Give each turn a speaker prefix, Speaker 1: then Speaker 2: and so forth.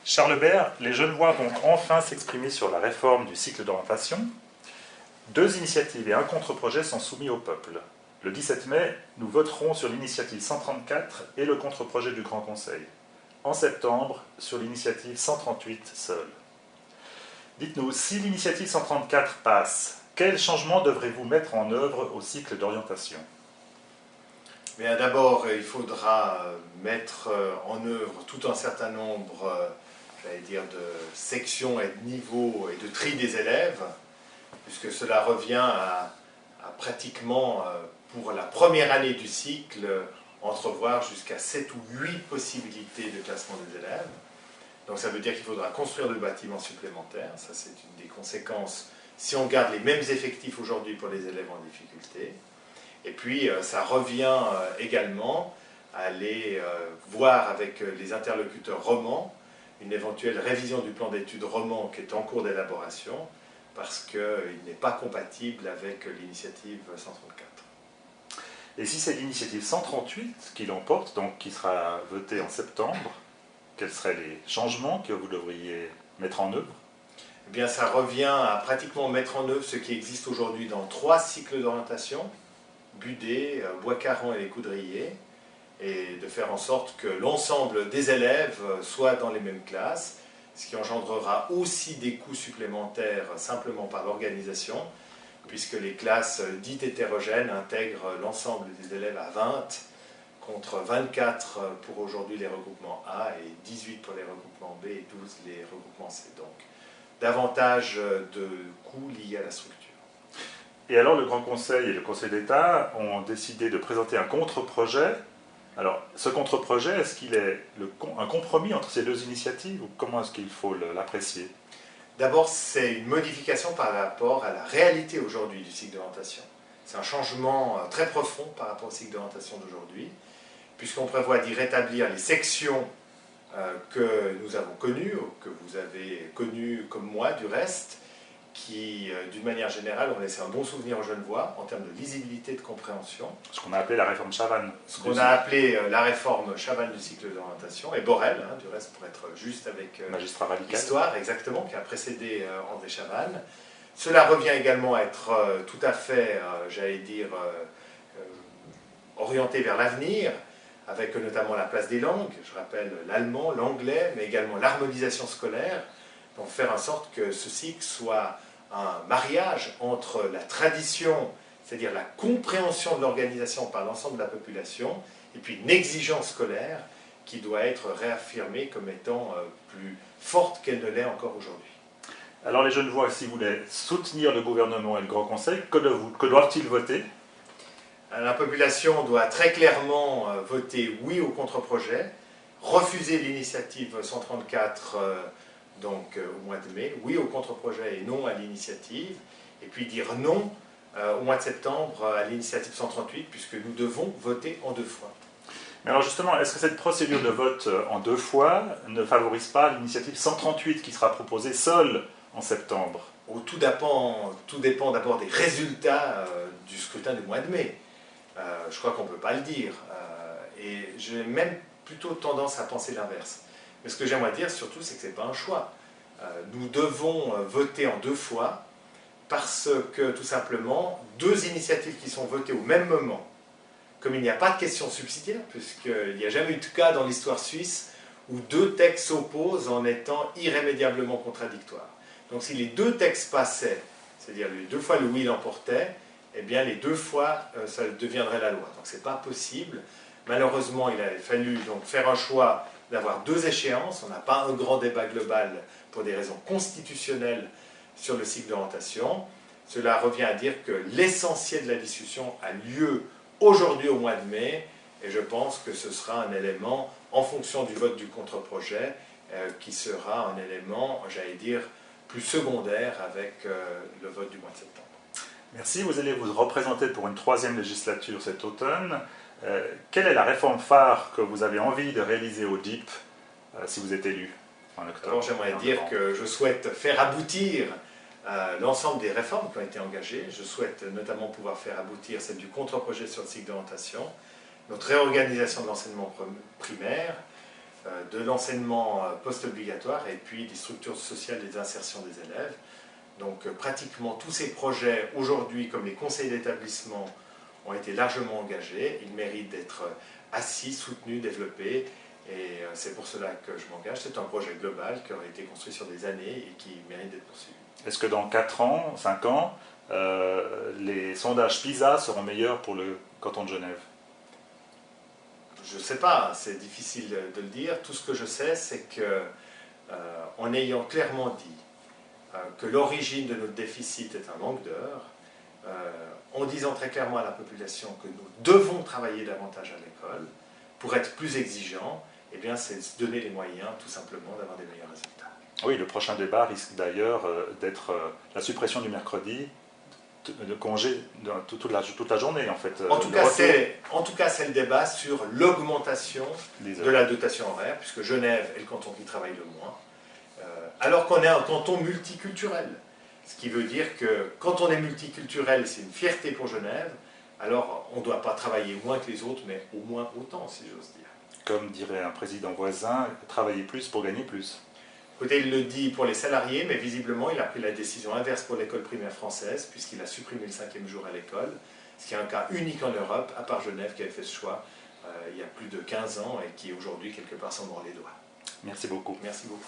Speaker 1: Charles Bert, les Genevois vont enfin s'exprimer sur la réforme du cycle d'orientation. Deux initiatives et un contre-projet sont soumis au peuple. Le 17 mai, nous voterons sur l'initiative 134 et le contre-projet du Grand Conseil. En septembre, sur l'initiative 138 seule. Dites-nous, si l'initiative 134 passe, quels changements devrez-vous mettre en œuvre au cycle d'orientation ?
Speaker 2: Bien, d'abord, il faudra mettre en œuvre tout un certain nombre, de sections et de niveaux et de tri des élèves, puisque cela revient à pratiquement, pour la première année du cycle, entrevoir jusqu'à 7 ou 8 possibilités de classement des élèves. Donc ça veut dire qu'il faudra construire de bâtiments supplémentaires. Ça, c'est une des conséquences si on garde les mêmes effectifs aujourd'hui pour les élèves en difficulté. Et puis, ça revient également à aller voir avec les interlocuteurs romans une éventuelle révision du plan d'études roman qui est en cours d'élaboration, parce qu'il n'est pas compatible avec l'initiative 134.
Speaker 1: Et si c'est l'initiative 138 qui l'emporte, donc qui sera votée en septembre, quels seraient les changements que vous devriez mettre en œuvre ?
Speaker 2: Eh bien, ça revient à pratiquement mettre en œuvre ce qui existe aujourd'hui dans 3 cycles d'orientation, Budet, Bois-Caron et les Coudriers, et de faire en sorte que l'ensemble des élèves soient dans les mêmes classes, ce qui engendrera aussi des coûts supplémentaires simplement par l'organisation, puisque les classes dites hétérogènes intègrent l'ensemble des élèves à 20, contre 24 pour aujourd'hui les regroupements A, et 18 pour les regroupements B, et 12 les regroupements C. Donc, davantage de coûts liés à la structure.
Speaker 1: Et alors, le Grand Conseil et le Conseil d'État ont décidé de présenter un contre-projet. Alors, ce contre-projet, est-ce qu'il est un compromis entre ces deux initiatives ou comment est-ce qu'il faut l'apprécier ?
Speaker 2: D'abord, c'est une modification par rapport à la réalité aujourd'hui du cycle d'orientation. C'est un changement très profond par rapport au cycle d'orientation d'aujourd'hui, puisqu'on prévoit d'y rétablir les sections que nous avons connues, ou que vous avez connues comme moi du reste, qui, d'une manière générale, ont laissé un bon souvenir aux Genevois en termes de lisibilité et de compréhension.
Speaker 1: Ce qu'on a appelé la réforme Chavannes.
Speaker 2: Ce qu'on a appelé la réforme Chavannes du cycle d'orientation, et Borel, du reste, pour être juste avec l'histoire, exactement, qui a précédé André Chavannes. Cela revient également à être tout à fait, orienté vers l'avenir, avec notamment la place des langues, je rappelle l'allemand, l'anglais, mais également l'harmonisation scolaire, pour faire en sorte que ce cycle soit un mariage entre la tradition, c'est-à-dire la compréhension de l'organisation par l'ensemble de la population, et puis une exigence scolaire qui doit être réaffirmée comme étant plus forte qu'elle ne l'est encore aujourd'hui.
Speaker 1: Alors les Genevois, si vous voulez soutenir le gouvernement et le Grand Conseil, que doivent-ils voter ?
Speaker 2: La population doit très clairement voter oui au contre-projet, refuser l'initiative 134 au mois de mai, oui au contre-projet et non à l'initiative, et puis dire non au mois de septembre à l'initiative 138, puisque nous devons voter en 2 fois.
Speaker 1: Mais alors justement, est-ce que cette procédure de vote en 2 fois ne favorise pas l'initiative 138 qui sera proposée seule en septembre ?
Speaker 2: Tout dépend d'abord des résultats du scrutin du mois de mai. Je crois qu'on ne peut pas le dire. Et j'ai même plutôt tendance à penser l'inverse. Mais ce que j'aimerais dire surtout, c'est que ce n'est pas un choix. Nous devons voter en 2 fois parce que, tout simplement, 2 initiatives qui sont votées au même moment, comme il n'y a pas de question subsidiaire, puisqu'il n'y a jamais eu de cas dans l'histoire suisse où 2 textes s'opposent en étant irrémédiablement contradictoires. Donc si les 2 textes passaient, c'est-à-dire les 2 fois le oui l'emportait, eh bien les 2 fois ça deviendrait la loi. Donc ce n'est pas possible. Malheureusement, il a fallu donc faire un choix d'avoir 2 échéances. On n'a pas un grand débat global pour des raisons constitutionnelles sur le cycle d'orientation. Cela revient à dire que l'essentiel de la discussion a lieu aujourd'hui au mois de mai, et je pense que ce sera un élément, en fonction du vote du contre-projet, qui sera un élément, plus secondaire avec le vote du mois de septembre.
Speaker 1: Merci, vous allez vous représenter pour une 3e législature cet automne. Quelle est la réforme phare que vous avez envie de réaliser au DIP si vous êtes élu en octobre ?
Speaker 2: Alors j'aimerais dire que je souhaite faire aboutir l'ensemble des réformes qui ont été engagées. Je souhaite notamment pouvoir faire aboutir celle du contre-projet sur le cycle d'orientation, notre réorganisation de l'enseignement primaire, de l'enseignement post-obligatoire et puis des structures sociales et d'insertion des élèves. Donc pratiquement tous ces projets aujourd'hui, comme les conseils d'établissement, ont été largement engagés. Ils méritent d'être assis, soutenus, développés. Et c'est pour cela que je m'engage. C'est un projet global qui aurait été construit sur des années et qui mérite d'être poursuivi.
Speaker 1: Est-ce que dans 4 ans, 5 ans, les sondages PISA seront meilleurs pour le canton de Genève?
Speaker 2: Je ne sais pas, c'est difficile de le dire. Tout ce que je sais, c'est que, en ayant clairement dit que l'origine de notre déficit est un manque d'heures, en disant très clairement à la population que nous devons travailler davantage à l'école pour être plus exigeants, eh bien, c'est se donner les moyens, tout simplement, d'avoir des meilleurs résultats.
Speaker 1: Oui, le prochain débat risque d'ailleurs d'être la suppression du mercredi, de congé toute la journée, en fait.
Speaker 2: En tout cas, c'est le débat sur l'augmentation de la dotation horaire, puisque Genève est le canton qui travaille le moins, alors qu'on est un canton multiculturel. Ce qui veut dire que quand on est multiculturel, c'est une fierté pour Genève, alors on ne doit pas travailler moins que les autres, mais au moins autant, si j'ose dire.
Speaker 1: Comme dirait un président voisin, travailler plus pour gagner plus.
Speaker 2: Écoutez, il le dit pour les salariés, mais visiblement, il a pris la décision inverse pour l'école primaire française, puisqu'il a supprimé le 5e jour à l'école, ce qui est un cas unique en Europe, à part Genève qui avait fait ce choix il y a plus de 15 ans et qui aujourd'hui, quelque part, s'en mord les doigts.
Speaker 1: Merci beaucoup.
Speaker 2: Merci beaucoup.